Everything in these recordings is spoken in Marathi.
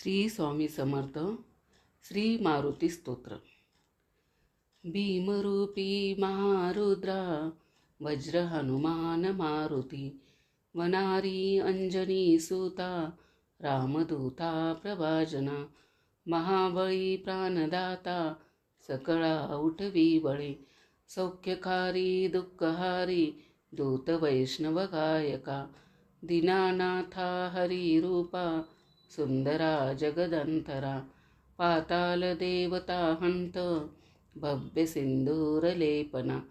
श्री स्वामी समर्थ. श्री मारुती स्तोत्र. भीमरूपी महारुद्रा वज्र हनुमान मारुती, वनारी अंजनी सुता रामदूता प्रभाजना, महाबळी प्राणदाता सकळा उठवी बळे, सौख्यकारी दुःखहारी दूत वैष्णव गायका, दीनानाथा हरी रूपा सुंदरा जगदंतरा, पाताल देवता हंत भव्य सिंदूर लेपना,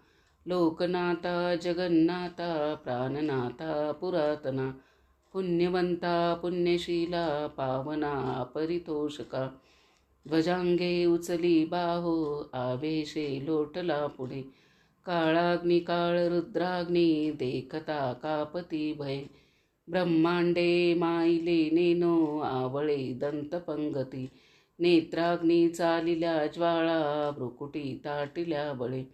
लोकनाथा जगन्नाथा प्राणनाथा पुरातना, पुण्यवंता पुण्यशीला पावना परितोषका, ध्वजांगे उचली बाहो आवेशे लोटला पुढे, काळाग्नी काळ रुद्राग्नी देखता कापती भय, ब्रह्मांडे माईले नेनो आवळे दंतपंगती, नेत्राग्नी चालिल्या ज्वाळा भ्रुकुटी ताटिल्या बळे,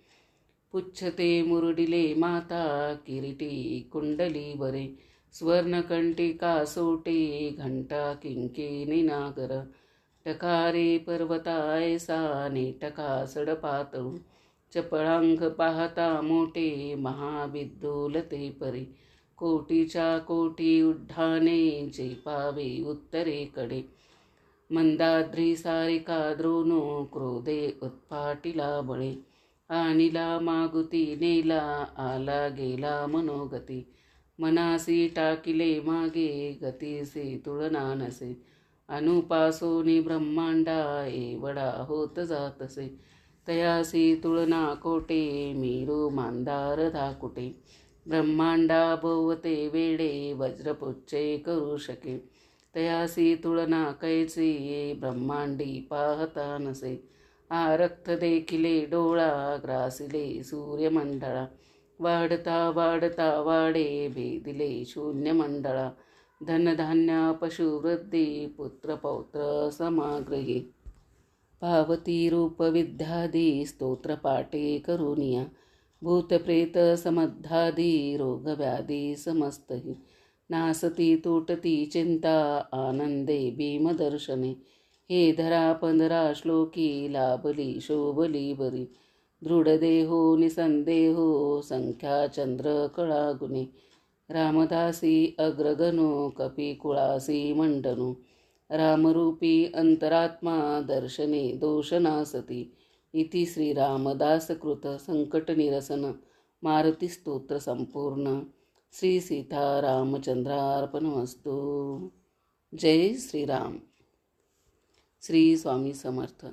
पुच्छते मुरडिले माता किरीटी कुंडली बरे, स्वर्णकंटिका सोटे घंटा किंकिणी नागर, टकारे पर्वता ऐसा नेटका सडपातळू, चपळांग पाहता मोठे महाविद्दुलते परे, कोटीच्या कोटी उड्डाणे जे पावे उत्तरेकडे, मंदाद्री सारिका द्रोणो क्रोधे उत्पाटिला बळे, आणिला मागुती नेला आला गेला मनोगती, मनासी टाकिले मागे गतीसी तुळना नसे, अनुपासोनी ब्रह्मांडा एवढा होत जातसे, तयासी तुळना कोटे मीरू मांदार धाकुटे, ब्रह्मांडा भोवते वेडे वज्रपुच्छे करू शके, तयासी तुळना कैची ब्रह्मांडी पाहता नसे, आरक्त देखिले डोळा ग्रासिले सूर्यमंडळा, वाढता वाढता वाडे भेदिले शून्यमंडळा, धनधान्य पशुवृद्धी पुत्र पौत्र समाग्रही, पावती रूप विद्यादी स्तोत्रपाठे करुनिया, भूतप्रेत समद्धादी रोगव्याधी समस्तही, नासती तुटती चिंता आनंदे भीमदर्शने, हे धरा 15 श्लोकी लाभली शोभली बरी, दृढदेहो निसंदेहो संख्या चंद्र कळागुणे, रामदासी अग्रगणो कपिकुळासी मंडनो, रामरूपी अंतरात्मा दर्शने दोषनासती, इति श्री रामदासकृत संकटनिरसन मारुती स्तोत्र संपूर्ण. श्री सीतारामचंद्रार्पणमस्तु. जय श्रीराम. श्री स्वामी समर्थ.